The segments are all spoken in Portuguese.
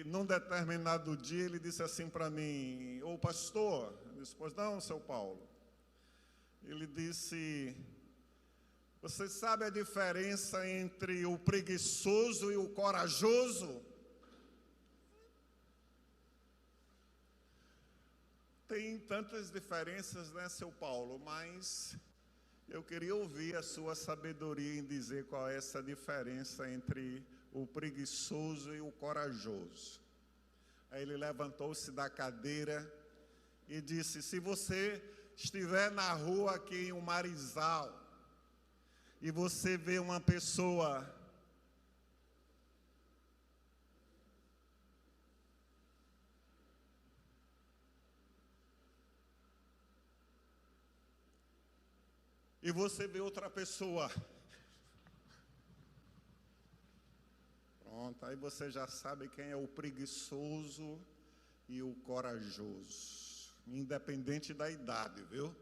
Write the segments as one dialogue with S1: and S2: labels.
S1: num determinado dia, ele disse assim para mim: ô pastor, eu disse: pois não, seu Paulo. Ele disse: você sabe a diferença entre o preguiçoso e o corajoso? Tem tantas diferenças, né, seu Paulo? Mas eu queria ouvir a sua sabedoria em dizer qual é essa diferença entre o preguiçoso e o corajoso. Aí ele levantou-se da cadeira e disse: se você estiver na rua aqui em Marizal e você vê uma pessoa e você vê outra pessoa, pronto, aí você já sabe quem é o preguiçoso e o corajoso, independente da idade, viu?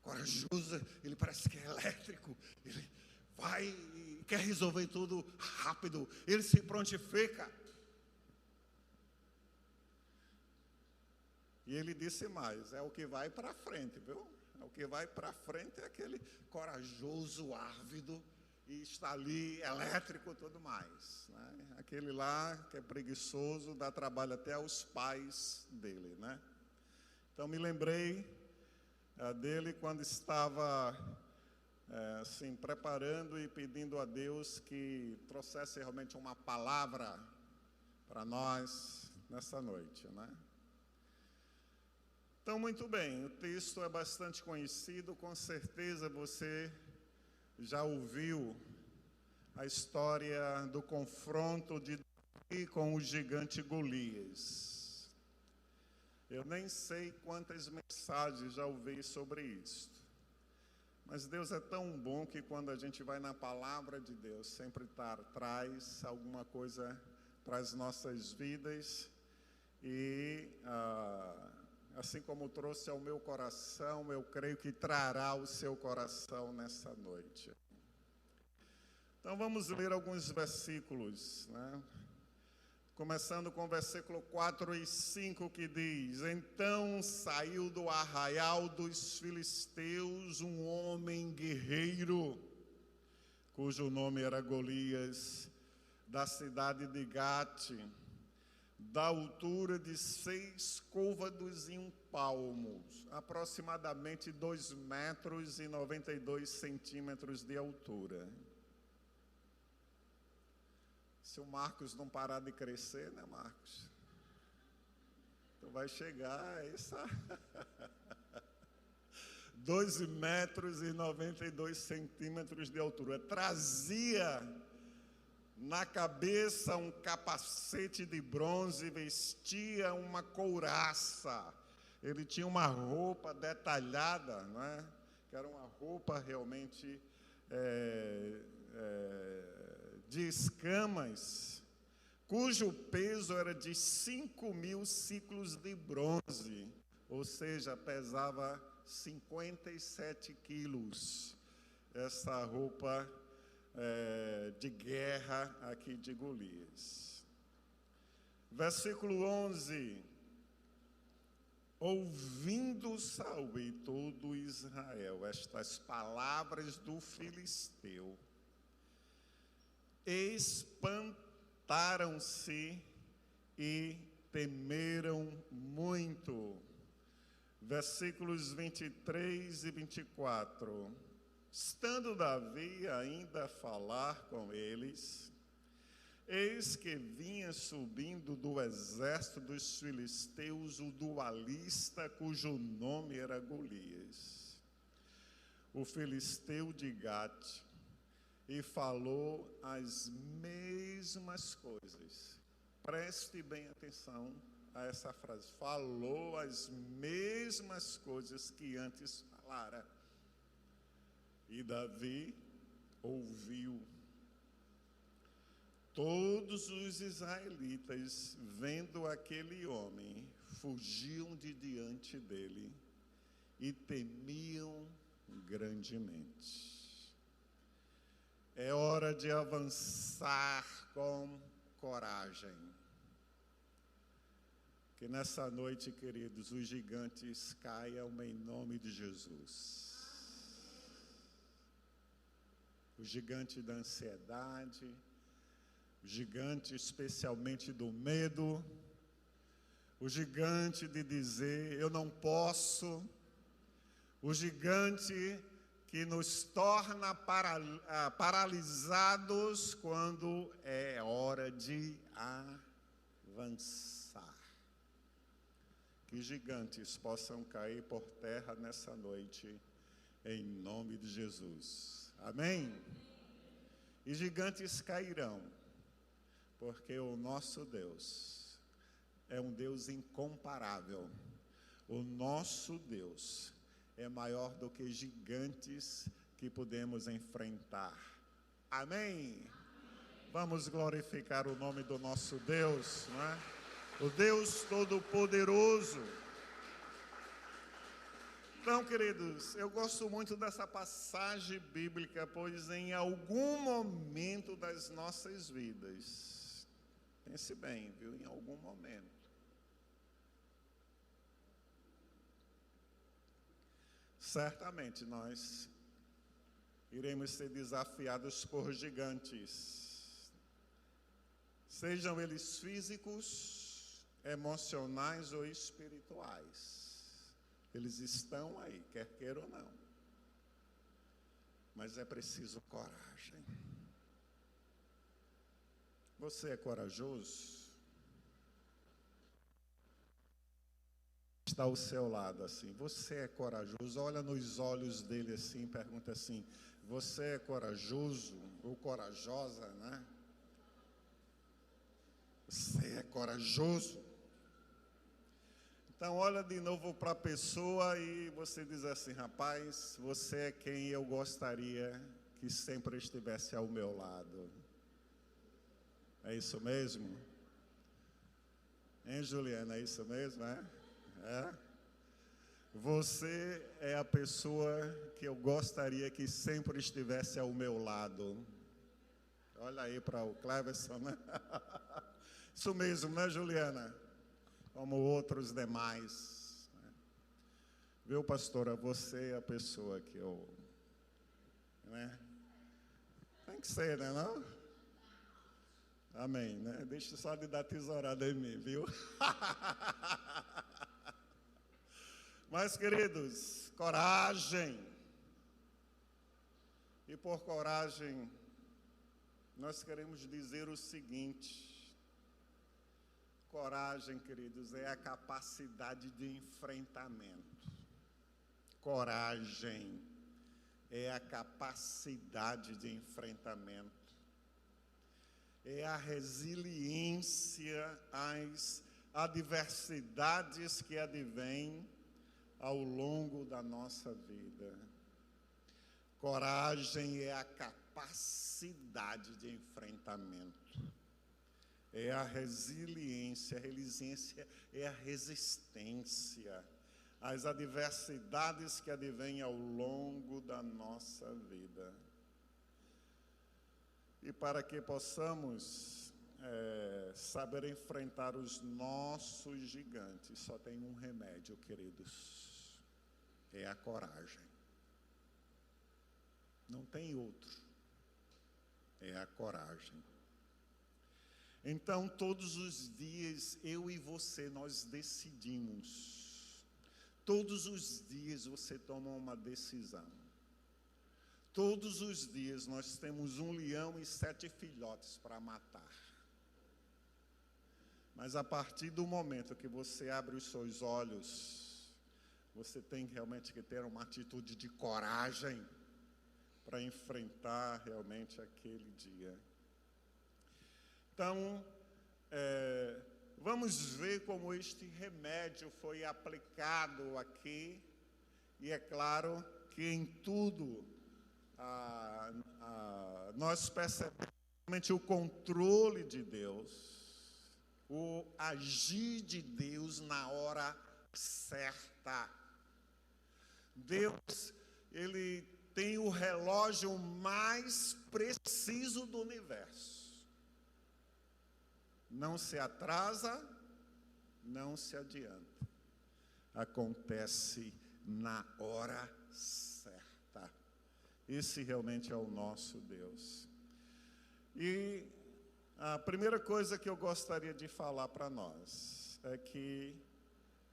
S1: Corajoso, ele parece que é elétrico, ele vai e quer resolver tudo rápido, ele se prontifica. E ele disse mais: é o que vai para frente, viu? O que vai para frente é aquele corajoso, ávido, e está ali, elétrico e tudo mais, né? Aquele lá que é preguiçoso, dá trabalho até aos pais dele, né? Então me lembrei dele quando estava assim, preparando e pedindo a Deus que trouxesse realmente uma palavra para nós nessa noite, né? Então, muito bem, o texto é bastante conhecido, com certeza você já ouviu a história do confronto de Davi com o gigante Golias. Eu nem sei quantas mensagens já ouvi sobre isso, mas Deus é tão bom que quando a gente vai na palavra de Deus, sempre traz alguma coisa para as nossas vidas e assim como trouxe ao meu coração, eu creio que trará ao seu coração nessa noite. Então vamos ler alguns versículos, né? Começando com o versículo 4 e 5, que diz: então saiu do arraial dos filisteus um homem guerreiro, cujo nome era Golias, da cidade de Gate, da altura de 6 côvados e 1 palmo, aproximadamente 2,92 metros de altura. Se o Marcos não parar de crescer, né, Marcos? Então vai chegar a essa 2,92 metros de altura. Trazia na cabeça um capacete de bronze, vestia uma couraça. Ele tinha uma roupa detalhada, não é? Que era uma roupa realmente de escamas, cujo peso era de 5.000 ciclos de bronze, ou seja, pesava 57 quilos, essa roupa de guerra aqui de Golias. Versículo 11: ouvindo Saul e todo Israel estas palavras do filisteu, espantaram-se e temeram muito. Versículos 23 e 24. Estando Davi ainda a falar com eles, eis que vinha subindo do exército dos filisteus o dualista, cujo nome era Golias, o filisteu de Gate, e falou as mesmas coisas. Preste bem atenção a essa frase: falou as mesmas coisas que antes falara. E Davi ouviu. Todos os israelitas, vendo aquele homem, fugiam de diante dele e temiam grandemente. É hora de avançar com coragem. Que nessa noite, queridos, os gigantes caiam em nome de Jesus. O gigante da ansiedade, o gigante especialmente do medo, o gigante de dizer eu não posso, o gigante que nos torna paralisados quando é hora de avançar. Que gigantes possam cair por terra nessa noite, em nome de Jesus. Amém? E gigantes cairão, porque o nosso Deus é um Deus incomparável. O nosso Deus é maior do que gigantes que podemos enfrentar. Amém? Vamos glorificar o nome do nosso Deus, não é? O Deus Todo-Poderoso. Então, queridos, eu gosto muito dessa passagem bíblica, pois em algum momento das nossas vidas, pense bem, viu? Em algum momento, certamente nós iremos ser desafiados por gigantes, sejam eles físicos, emocionais ou espirituais. Eles estão aí, quer queira ou não. Mas é preciso coragem. Você é corajoso? Está ao seu lado assim, você é corajoso? Olha nos olhos dele assim, pergunta assim, você é corajoso ou corajosa, né? Você é corajoso? Então olha de novo para a pessoa e você diz assim, rapaz, você é quem eu gostaria que sempre estivesse ao meu lado. É isso mesmo? Hein, Juliana, é isso mesmo, é? É? Você é a pessoa que eu gostaria que sempre estivesse ao meu lado. Olha aí para o Cleverson, né? Isso mesmo, né, Juliana? Como outros demais. Viu, pastora? Você é a pessoa que eu... né? Tem que ser, né, não? Amém, né? Deixa só de dar tesourada em mim, viu? Mas, queridos, coragem. E por coragem, nós queremos dizer o seguinte. Coragem, queridos, é a capacidade de enfrentamento. Coragem é a capacidade de enfrentamento. É a resiliência às adversidades que advêm ao longo da nossa vida. Coragem é a capacidade de enfrentamento. É a resiliência é a resistência às adversidades que advêm ao longo da nossa vida. E para que possamos saber enfrentar os nossos gigantes, só tem um remédio, queridos, é a coragem. Não tem outro, é a coragem. Então, todos os dias, eu e você, nós decidimos. Todos os dias você toma uma decisão. Todos os dias nós temos um leão e 7 filhotes para matar. Mas a partir do momento que você abre os seus olhos, você tem realmente que ter uma atitude de coragem para enfrentar realmente aquele dia. Então, vamos ver como este remédio foi aplicado aqui. E é claro que em tudo nós percebemos o controle de Deus, o agir de Deus na hora certa. Deus, Ele tem o relógio mais preciso do universo. Não se atrasa, não se adianta. Acontece na hora certa. Esse realmente é o nosso Deus. E a primeira coisa que eu gostaria de falar para nós é que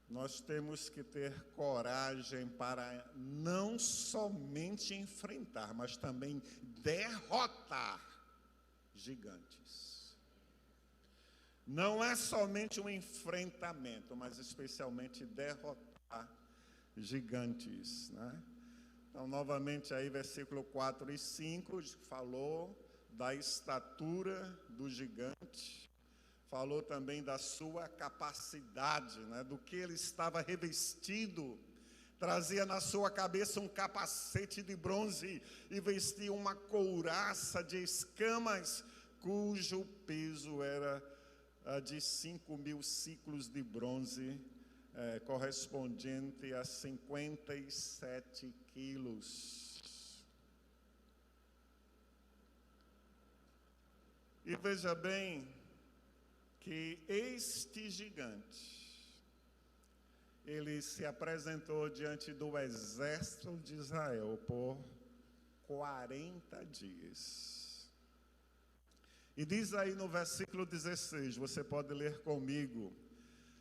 S1: nós temos que ter coragem para não somente enfrentar, mas também derrotar gigantes. Não é somente um enfrentamento, mas especialmente derrotar gigantes, né? Então, novamente aí, versículo 4 e 5, falou da estatura do gigante, falou também da sua capacidade, né? Do que ele estava revestido. Trazia na sua cabeça um capacete de bronze e vestia uma couraça de escamas, cujo peso era de 5.000 ciclos de bronze, correspondente a 57 quilos. E veja bem que este gigante, ele se apresentou diante do exército de Israel por 40 dias. E diz aí no versículo 16, você pode ler comigo: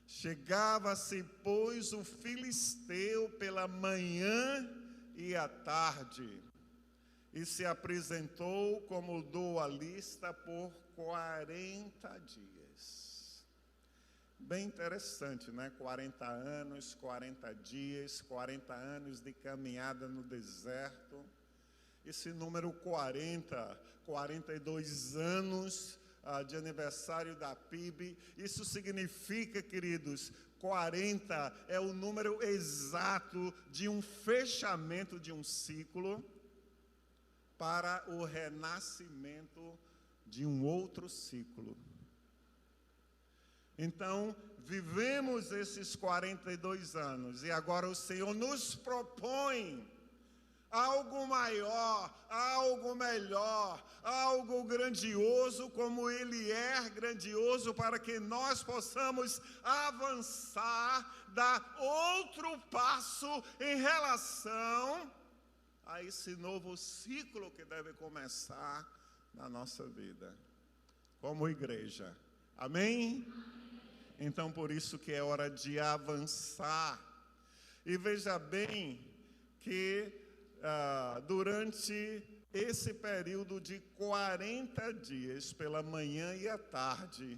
S1: chegava-se, pois, o filisteu pela manhã e à tarde, e se apresentou como dualista por 40 dias. Bem interessante, né? 40 anos, 40 dias, 40 anos de caminhada no deserto. Esse número 40, 42 anos de aniversário da PIB, isso significa, queridos, 40 é o número exato de um fechamento de um ciclo para o renascimento de um outro ciclo. Então, vivemos esses 42 anos e agora o Senhor nos propõe algo maior, algo melhor, algo grandioso, como Ele é grandioso, para que nós possamos avançar, dar outro passo em relação a esse novo ciclo que deve começar na nossa vida, como igreja. Amém? Então, por isso que é hora de avançar. E veja bem que durante esse período de 40 dias, pela manhã e à tarde,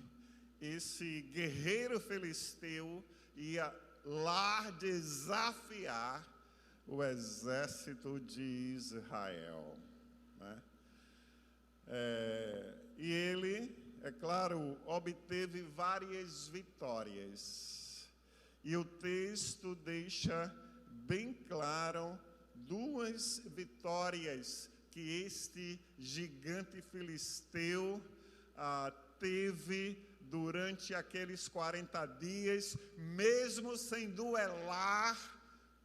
S1: esse guerreiro filisteu ia lá desafiar o exército de Israel, né? E ele, é claro, obteve várias vitórias. E o texto deixa bem claro duas vitórias que este gigante filisteu teve durante aqueles 40 dias, mesmo sem duelar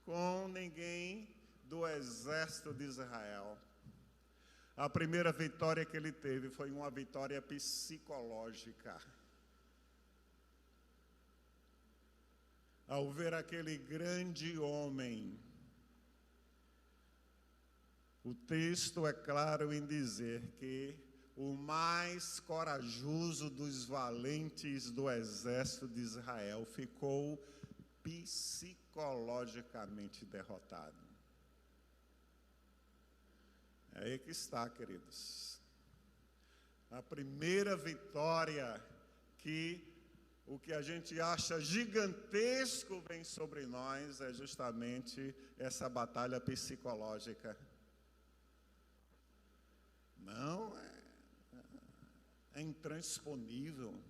S1: com ninguém do exército de Israel. A primeira vitória que ele teve foi uma vitória psicológica. Ao ver aquele grande homem, o texto é claro em dizer que o mais corajoso dos valentes do exército de Israel ficou psicologicamente derrotado. É aí que está, queridos. A primeira vitória que o que a gente acha gigantesco vem sobre nós é justamente essa batalha psicológica. Não, é intransponível.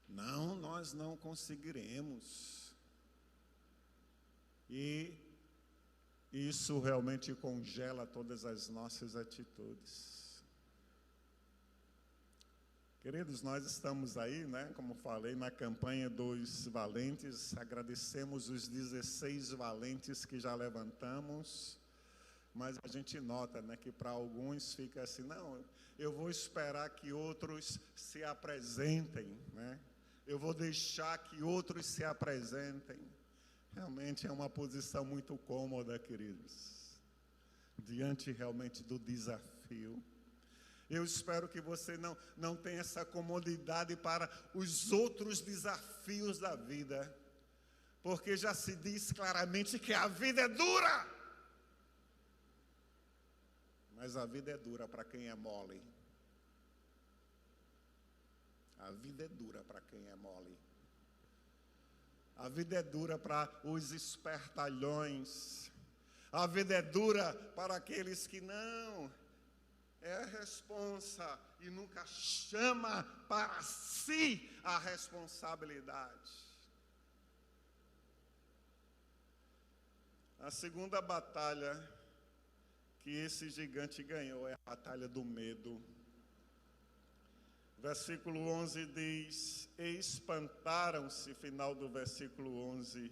S1: Não, nós não conseguiremos. E isso realmente congela todas as nossas atitudes. Queridos, nós estamos aí, né, como falei, na campanha dos valentes. Agradecemos os 16 valentes que já levantamos. Mas a gente nota, né, que para alguns fica assim, não, eu vou esperar que outros se apresentem, né? eu vou deixar que outros se apresentem. Realmente é uma posição muito cômoda, queridos, diante realmente do desafio. Eu espero que você não tenha essa comodidade para os outros desafios da vida, porque já se diz claramente que a vida é dura. Mas a vida é dura para quem é mole. A vida é dura para quem é mole. A vida é dura para os espertalhões. A vida é dura para aqueles que não é a responsa e nunca chama para si a responsabilidade. A segunda batalha que esse gigante ganhou é a batalha do medo. Versículo 11 diz: espantaram-se, final do versículo 11,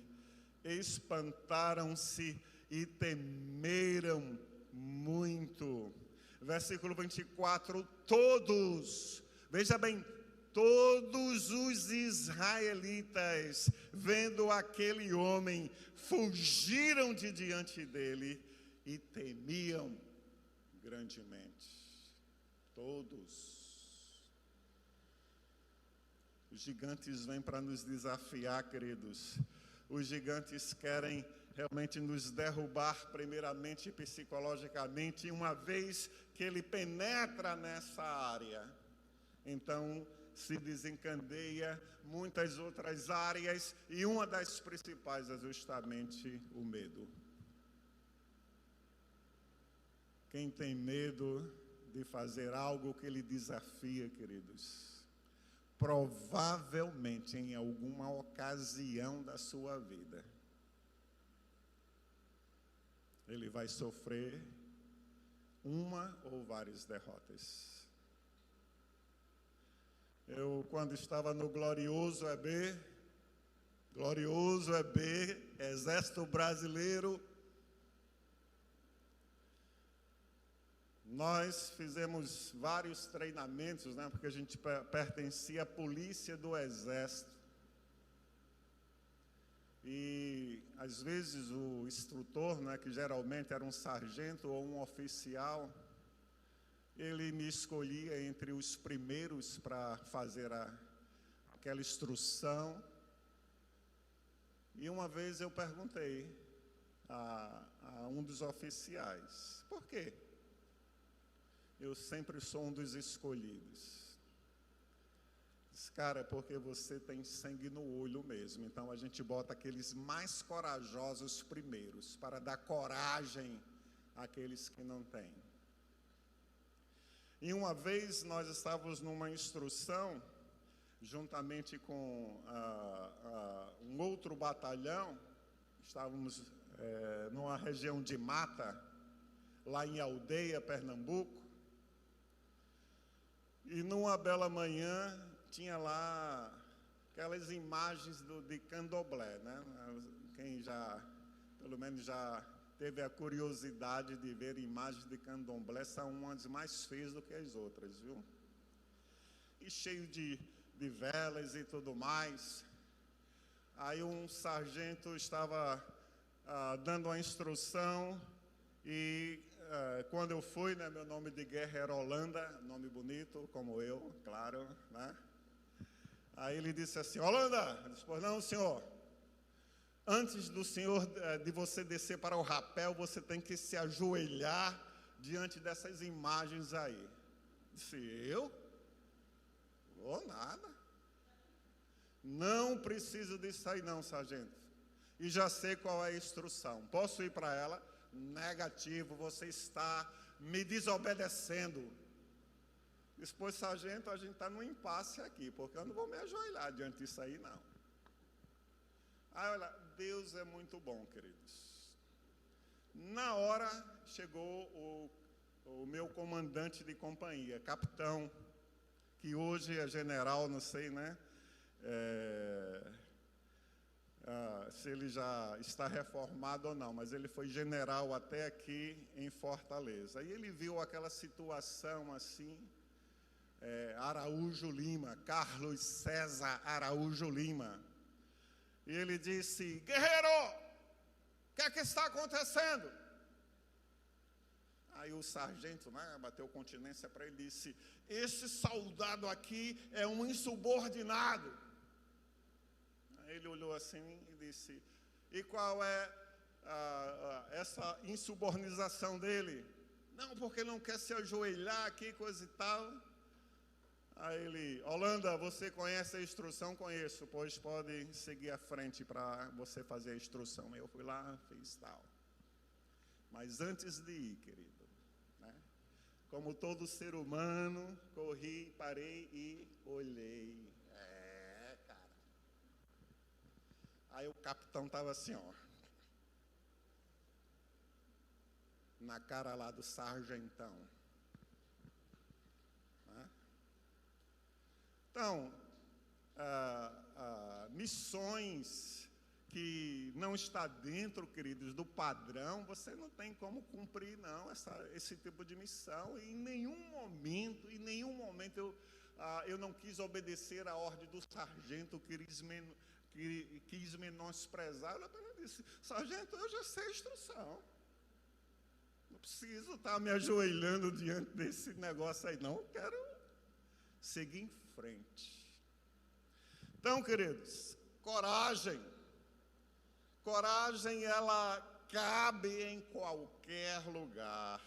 S1: espantaram-se e temeram muito. Versículo 24, todos, veja bem, todos os israelitas, vendo aquele homem, fugiram de diante dele e temiam grandemente. Todos. Os gigantes vêm para nos desafiar, queridos. Os gigantes querem realmente nos derrubar, primeiramente psicologicamente, e uma vez que ele penetra nessa área, então se desencadeia muitas outras áreas, e uma das principais é justamente o medo. Quem tem medo de fazer algo que lhe desafia, queridos, provavelmente em alguma ocasião da sua vida, ele vai sofrer uma ou várias derrotas. Eu, quando estava no Glorioso EB, Exército Brasileiro, nós fizemos vários treinamentos, né, porque a gente pertencia à polícia do Exército. E, às vezes, o instrutor, né, que geralmente era um sargento ou um oficial, ele me escolhia entre os primeiros para fazer aquela instrução. E uma vez eu perguntei a um dos oficiais: por quê? Eu sempre sou um dos escolhidos. Diz: cara, é porque você tem sangue no olho mesmo. Então a gente bota aqueles mais corajosos primeiros, para dar coragem àqueles que não têm. E uma vez nós estávamos numa instrução, juntamente com um outro batalhão, estávamos numa região de mata, lá em Aldeia, Pernambuco, e numa bela manhã tinha lá aquelas imagens de candomblé, né? Quem já, pelo menos já teve a curiosidade de ver imagens de candomblé, são umas mais feias do que as outras, viu? E cheio de velas e tudo mais. Aí um sargento estava dando uma instrução e quando eu fui, né, meu nome de guerra era Holanda, nome bonito, como eu, claro, né? Aí ele disse assim: Holanda, eu disse: pois não, senhor. Antes de você descer para o rapel, você tem que se ajoelhar diante dessas imagens aí. Disse: eu? Vou nada. Não preciso disso aí não, sargento. E já sei qual é a instrução. Posso ir para ela? Negativo, você está me desobedecendo. Depois, sargento, a gente está num impasse aqui, porque eu não vou me ajoelhar diante disso aí, não. Aí, olha, Deus é muito bom, queridos. Na hora, chegou o meu comandante de companhia, capitão, que hoje é general, não sei, né? Se ele já está reformado ou não, mas ele foi general até aqui em Fortaleza. E ele viu aquela situação assim, Araújo Lima, Carlos César Araújo Lima. E ele disse: guerreiro, o que é que está acontecendo? Aí o sargento, bateu continência para ele e disse: esse soldado aqui é um insubordinado. Aí ele olhou assim e disse: e qual é essa insubordinação dele? Não, porque ele não quer se ajoelhar aqui, coisa e tal. Aí ele: Holanda, você conhece a instrução? Conheço, pois pode seguir à frente para você fazer a instrução. Eu fui lá, fiz tal. Mas antes de ir, querido, como todo ser humano, corri, parei e olhei. Cara. Aí o capitão estava assim, na cara lá do sargentão. Então, missões que não está dentro, queridos, do padrão, você não tem como cumprir, não, esse tipo de missão. E em nenhum momento eu não quis obedecer a ordem do sargento, quis menosprezar. Eu apenas disse: sargento, eu já sei a instrução. Não preciso estar me ajoelhando diante desse negócio aí, não. Eu quero seguir em frente. Então, queridos, coragem. Coragem, ela cabe em qualquer lugar.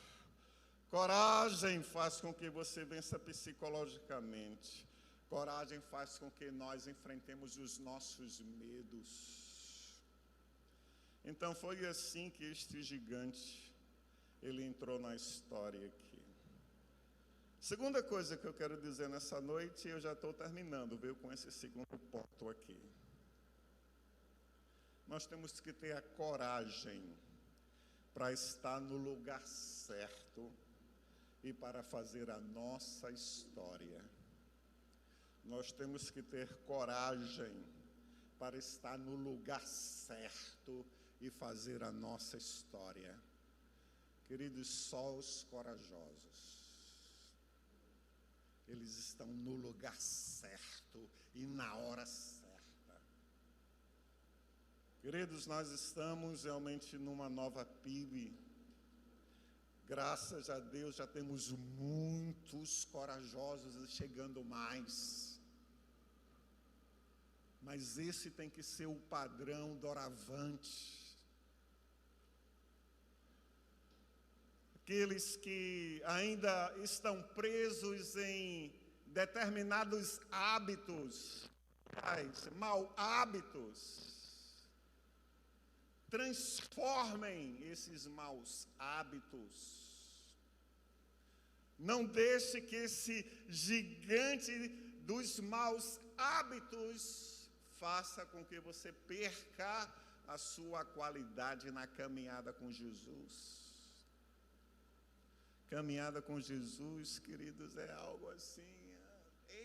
S1: Coragem faz com que você vença psicologicamente. Coragem faz com que nós enfrentemos os nossos medos. Então, foi assim que este gigante, ele entrou na história aqui. Segunda coisa que eu quero dizer nessa noite, eu já estou terminando, viu, com esse segundo ponto aqui. Nós temos que ter a coragem para estar no lugar certo e para fazer a nossa história. Nós temos que ter coragem para estar no lugar certo e fazer a nossa história. Queridos, só os corajosos, eles estão no lugar certo e na hora certa. Queridos, nós estamos realmente numa nova PIB. Graças a Deus já temos muitos corajosos e chegando mais. Mas esse tem que ser o padrão doravante. Aqueles que ainda estão presos em determinados hábitos, mau hábitos, transformem esses maus hábitos. Não deixe que esse gigante dos maus hábitos faça com que você perca a sua qualidade na caminhada com Jesus. Caminhada com Jesus, queridos, é algo assim,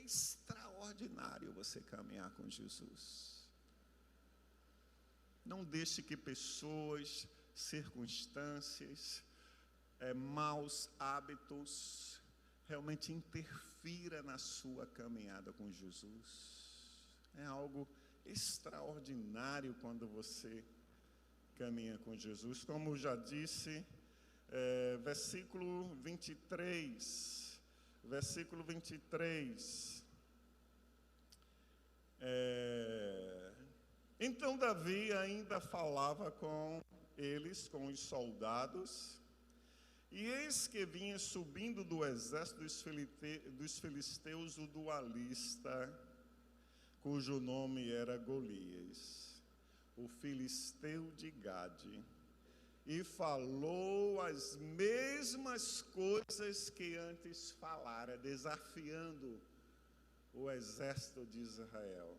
S1: extraordinário você caminhar com Jesus. Não deixe que pessoas, circunstâncias, maus hábitos, realmente interfira na sua caminhada com Jesus. É algo extraordinário quando você caminha com Jesus. Como já disse, versículo 23, então Davi ainda falava com eles, com os soldados, e eis que vinha subindo do exército dos filisteus o dualista, cujo nome era Golias, o filisteu de Gade, e falou as mesmas coisas que antes falara, desafiando o exército de Israel.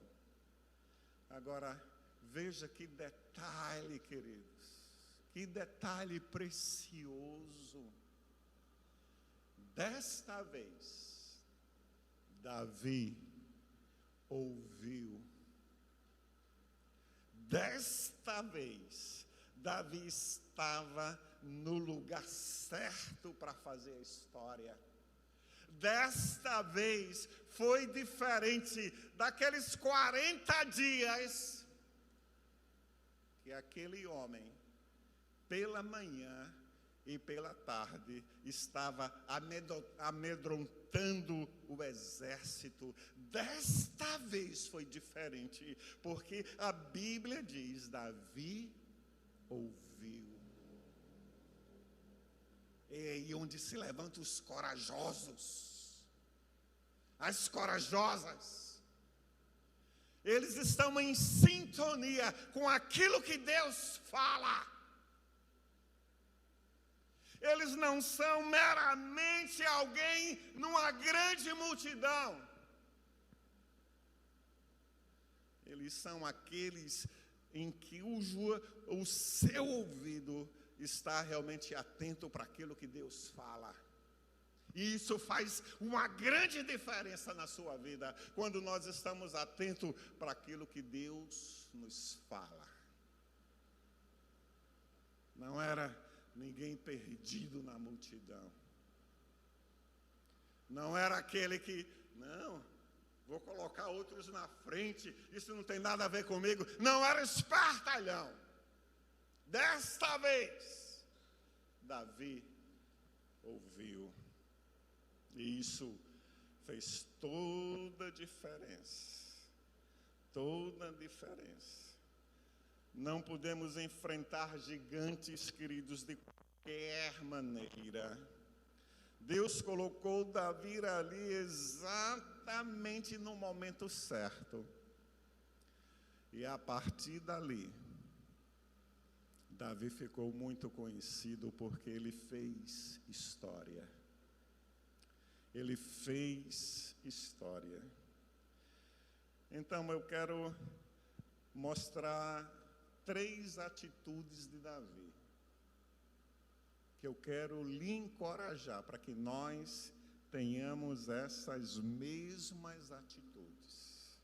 S1: Agora, veja que detalhe, queridos, que detalhe precioso. Desta vez, Davi ouviu. Desta vez, Davi estava no lugar certo para fazer a história. Desta vez foi diferente daqueles 40 dias que aquele homem, pela manhã e pela tarde, estava amedrontando o exército. Desta vez foi diferente, porque a Bíblia diz: Davi ouviu. É aí onde se levantam os corajosos, as corajosas. Eles estão em sintonia com aquilo que Deus fala. Eles não são meramente alguém numa grande multidão. Eles são aqueles em que o seu ouvido está realmente atento para aquilo que Deus fala. E isso faz uma grande diferença na sua vida, quando nós estamos atentos para aquilo que Deus nos fala. Não era ninguém perdido na multidão. Não era aquele que, não, vou colocar outros na frente, isso não tem nada a ver comigo. Não, era espertalhão. Desta vez, Davi ouviu. E isso fez toda a diferença. Toda a diferença. Não podemos enfrentar gigantes, queridos, de qualquer maneira. Deus colocou Davi ali exatamente no momento certo. E a partir dali, Davi ficou muito conhecido porque ele fez história. Ele fez história. Então eu quero mostrar 3 atitudes de Davi, que eu quero lhe encorajar para que nós tenhamos essas mesmas atitudes.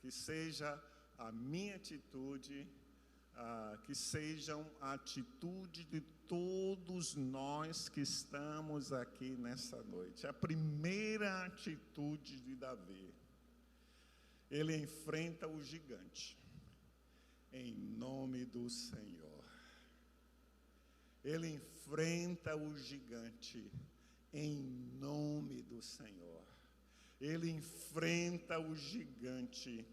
S1: Que seja a minha atitude, que sejam a atitude de todos nós que estamos aqui nessa noite. A primeira atitude de Davi, ele enfrenta o gigante em nome do Senhor. Ele enfrenta o gigante em nome do Senhor. Ele enfrenta o gigante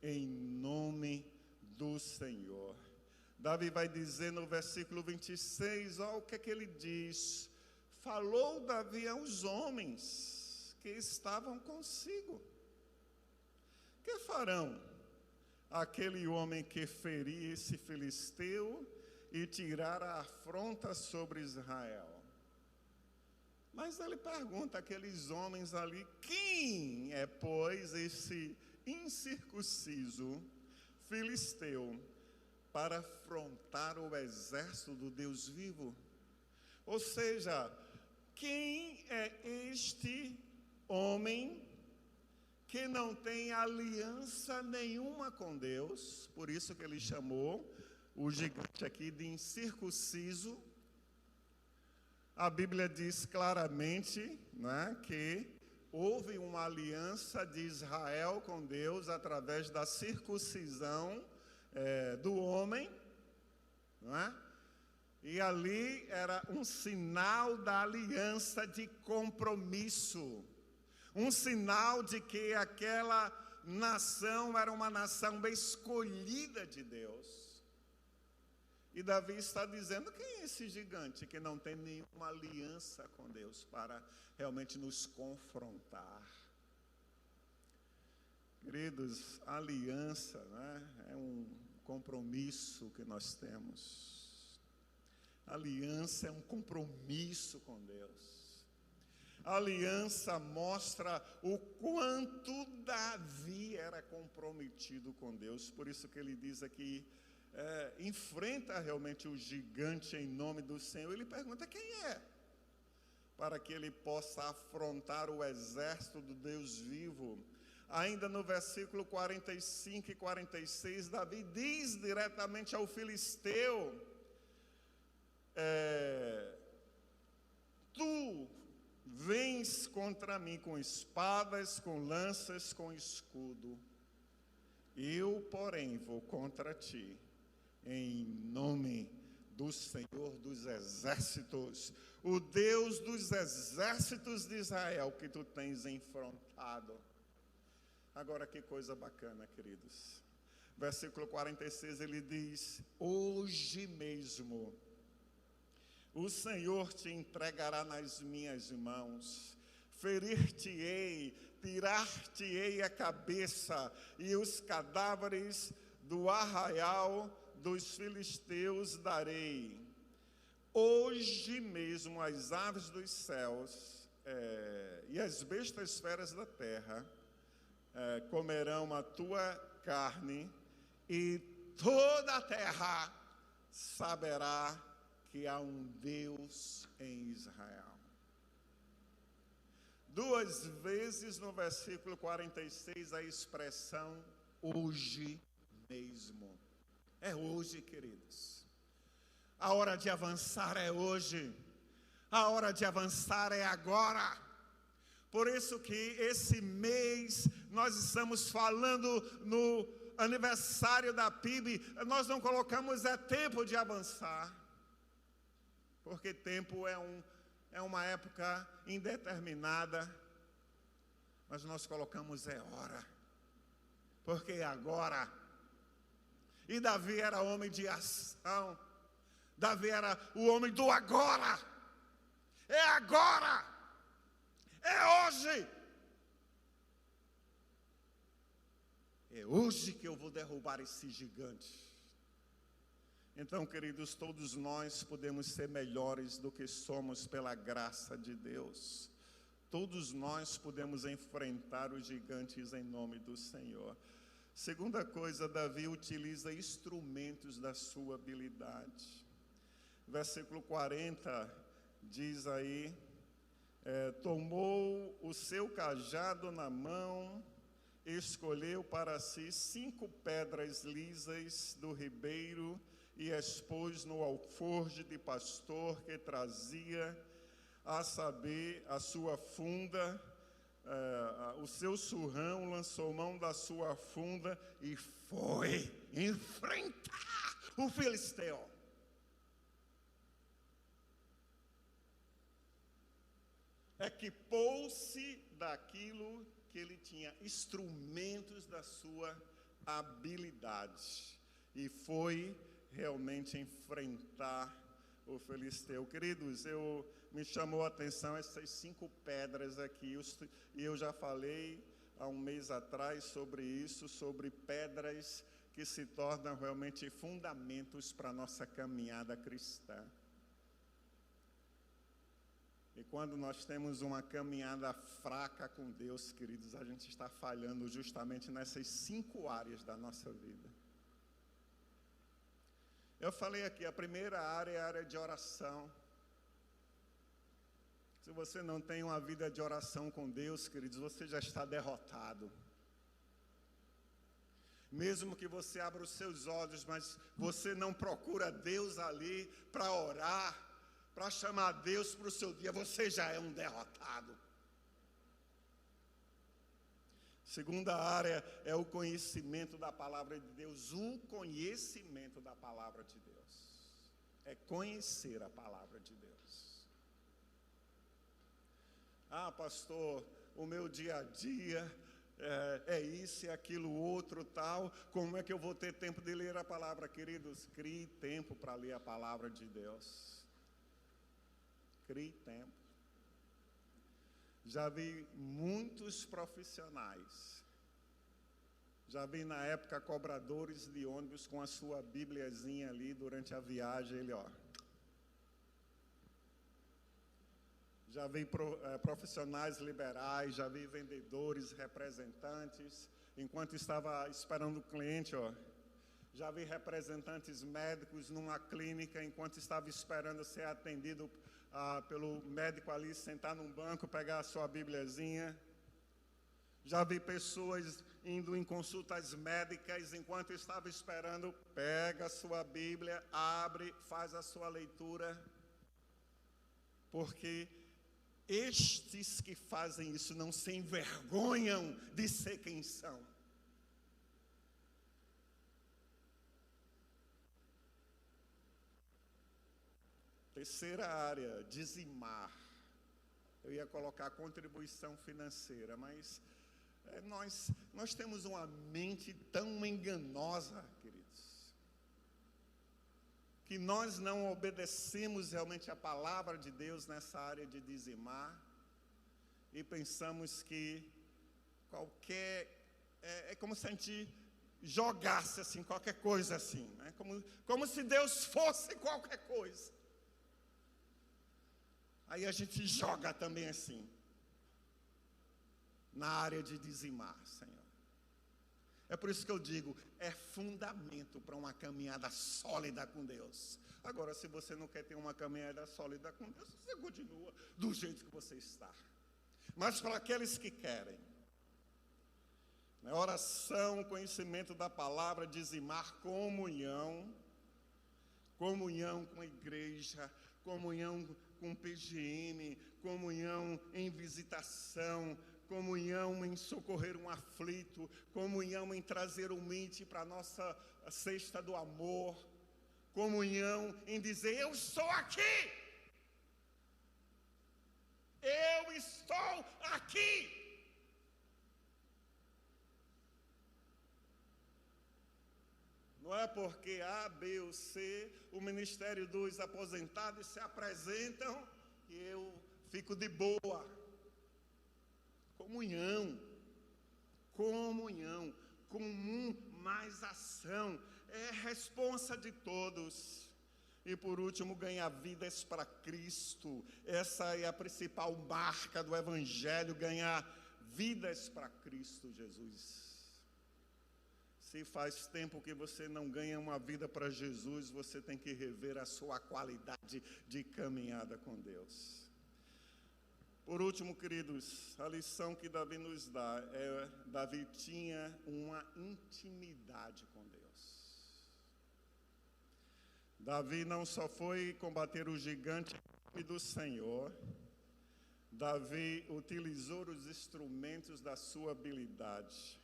S1: em nome do Senhor. Davi vai dizer no versículo 26, olha o que é que ele diz. Falou Davi aos homens que estavam consigo: que farão aquele homem que ferir esse filisteu e tirar a afronta sobre Israel? Mas ele pergunta àqueles homens ali: quem é, pois, esse incircunciso filisteu para afrontar o exército do Deus vivo? Ou seja, quem é este homem que não tem aliança nenhuma com Deus? Por isso que ele chamou o gigante aqui de incircunciso. A Bíblia diz claramente, né, que houve uma aliança de Israel com Deus através da circuncisão do homem, não é? E ali era um sinal da aliança de compromisso, um sinal de que aquela nação era uma nação escolhida de Deus. E Davi está dizendo: quem é esse gigante que não tem nenhuma aliança com Deus para realmente nos confrontar? Queridos, a aliança, né, é um compromisso que nós temos. A aliança é um compromisso com Deus. A aliança mostra o quanto Davi era comprometido com Deus. Por isso que ele diz aqui, enfrenta realmente o gigante em nome do Senhor. Ele pergunta: quem é? Para que ele possa afrontar o exército do Deus vivo. Ainda no versículo 45 e 46, Davi diz diretamente ao filisteu: tu vens contra mim com espadas, com lanças, com escudo. Eu, porém, vou contra ti, em nome do Senhor dos exércitos, o Deus dos exércitos de Israel, que tu tens enfrentado. Agora, que coisa bacana, queridos. Versículo 46, ele diz: hoje mesmo o Senhor te entregará nas minhas mãos, ferir-te-ei, tirar-te-ei a cabeça, e os cadáveres do arraial dos filisteus darei. Hoje mesmo as aves dos céus e as bestas feras da terra comerão a tua carne, e toda a terra saberá que há um Deus em Israel. Duas vezes no versículo 46 a expressão hoje mesmo. É hoje, queridos. A hora de avançar é hoje. A hora de avançar é agora. Por isso que esse mês nós estamos falando no aniversário da PIB, nós não colocamos tempo de avançar. Porque tempo é uma época indeterminada, mas nós colocamos hora, porque é agora. E Davi era homem de ação, Davi era o homem do agora, é agora, é hoje, é hoje que eu vou derrubar esse gigante. Então, queridos, todos nós podemos ser melhores do que somos pela graça de Deus. Todos nós podemos enfrentar os gigantes em nome do Senhor. Segunda coisa, Davi utiliza instrumentos da sua habilidade. Versículo 40 diz aí: tomou o seu cajado na mão, escolheu para si 5 pedras lisas do ribeiro, e expôs no alforje de pastor que trazia, a saber, a sua funda, o seu surrão, lançou mão da sua funda e foi enfrentar o filisteu. Equipou-se daquilo que ele tinha, instrumentos da sua habilidade, e foi realmente enfrentar o filisteu. Queridos, me chamou a atenção essas 5 pedras aqui, e eu já falei há um mês atrás sobre isso, sobre pedras que se tornam realmente fundamentos para a nossa caminhada cristã. E quando nós temos uma caminhada fraca com Deus, queridos, a gente está falhando justamente nessas 5 áreas da nossa vida. Eu falei aqui, a primeira área é a área de oração. Se você não tem uma vida de oração com Deus, queridos, você já está derrotado. Mesmo que você abra os seus olhos, mas você não procura Deus ali para orar, para chamar Deus para o seu dia, você já é um derrotado. Segunda área é o conhecimento da palavra de Deus. O conhecimento da palavra de Deus é conhecer a palavra de Deus. Ah, pastor, o meu dia a dia é isso e aquilo outro tal. Como é que eu vou ter tempo de ler a palavra? Queridos, crie tempo para ler a palavra de Deus. Crie tempo. Já vi muitos profissionais, já vi na época cobradores de ônibus com a sua bíbliazinha ali durante a viagem, Já vi profissionais liberais, já vi vendedores, representantes, enquanto estava esperando o cliente, já vi representantes médicos numa clínica, enquanto estava esperando ser atendido pelo médico ali, sentar num banco, pegar a sua bíbliazinha. Já vi pessoas indo em consultas médicas, enquanto estava esperando, pega a sua Bíblia, abre, faz a sua leitura, porque estes que fazem isso não se envergonham de ser quem são. Terceira área, dizimar. Eu ia colocar contribuição financeira, mas nós temos uma mente tão enganosa, queridos, que nós não obedecemos realmente a palavra de Deus nessa área de dizimar, e pensamos que é como se a gente jogasse assim, qualquer coisa assim, né? Como se Deus fosse qualquer coisa. Aí a gente joga também assim, na área de dizimar, Senhor. É por isso que eu digo, é fundamento para uma caminhada sólida com Deus. Agora, se você não quer ter uma caminhada sólida com Deus, você continua do jeito que você está. Mas para aqueles que querem, né, oração, conhecimento da palavra, dizimar, comunhão com a igreja, comunhão com PGM, comunhão em visitação, comunhão em socorrer um aflito, comunhão em trazer um mente para a nossa cesta do amor, comunhão em dizer, eu estou aqui, eu estou aqui. Não é porque A, B ou C, o ministério dos aposentados se apresentam e eu fico de boa. Comunhão, comum mais ação, é responsa de todos. E por último, ganhar vidas para Cristo. Essa é a principal marca do Evangelho, ganhar vidas para Cristo Jesus. Se faz tempo que você não ganha uma vida para Jesus, você tem que rever a sua qualidade de caminhada com Deus. Por último, queridos, a lição que Davi nos dá é: Davi tinha uma intimidade com Deus. Davi não só foi combater o gigante do Senhor, Davi utilizou os instrumentos da sua habilidade,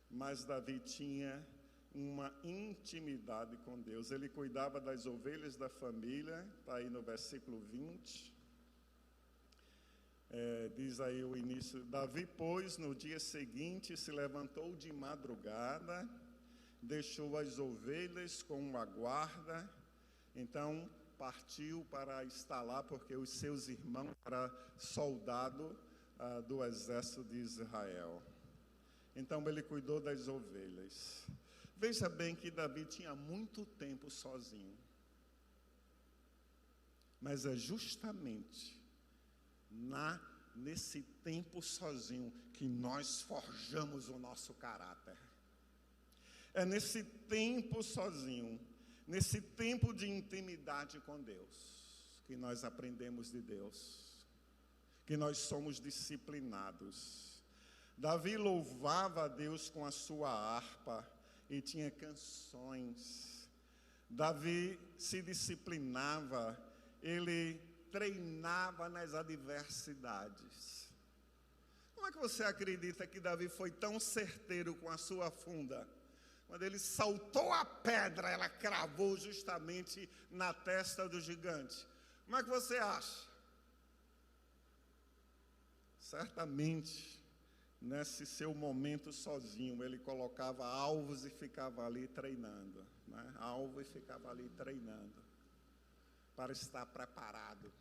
S1: mas Davi tinha uma intimidade com Deus. Ele cuidava das ovelhas da família, está aí no versículo 20. Diz aí o início: Davi, pois, no dia seguinte se levantou de madrugada, deixou as ovelhas com a guarda, então partiu para estar lá, porque os seus irmãos eram soldados do exército de Israel. Então ele cuidou das ovelhas. Veja bem que Davi tinha muito tempo sozinho, mas é justamente nesse tempo sozinho que nós forjamos o nosso caráter. É nesse tempo sozinho, nesse tempo de intimidade com Deus, que nós aprendemos de Deus, que nós somos disciplinados. Davi louvava a Deus com a sua harpa e tinha canções. Davi se disciplinava, ele treinava nas adversidades. Como é que você acredita que Davi foi tão certeiro com a sua funda? Quando ele saltou a pedra, ela cravou justamente na testa do gigante. Como é que você acha? Certamente, nesse seu momento sozinho, ele colocava alvos e ficava ali treinando, né? Alvo e ficava ali treinando, para estar preparado.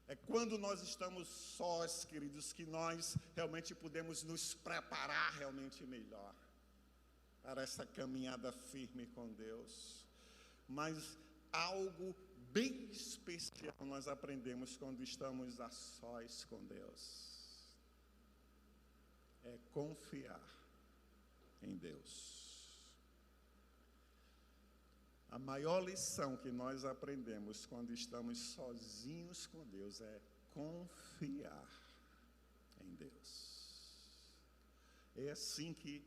S1: É quando nós estamos sós, queridos, que nós realmente podemos nos preparar realmente melhor para essa caminhada firme com Deus. Mas algo bem especial nós aprendemos quando estamos a sós com Deus: é confiar em Deus. A maior lição que nós aprendemos quando estamos sozinhos com Deus é confiar em Deus. É assim que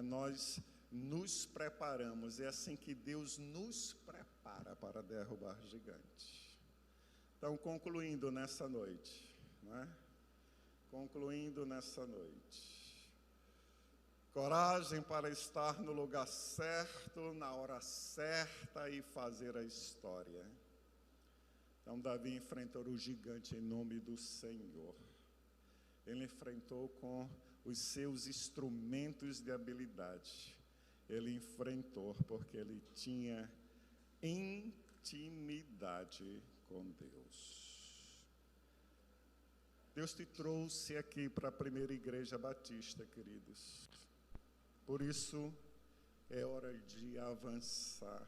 S1: nós nos preparamos, é assim que Deus nos prepara para derrubar gigante. Então, concluindo nessa noite, né? Concluindo nessa noite. Coragem para estar no lugar certo, na hora certa e fazer a história. Então, Davi enfrentou o gigante em nome do Senhor. Ele enfrentou com os seus instrumentos de habilidade. Ele enfrentou porque ele tinha intimidade com Deus. Deus te trouxe aqui para a primeira igreja batista, queridos. Por isso, é hora de avançar.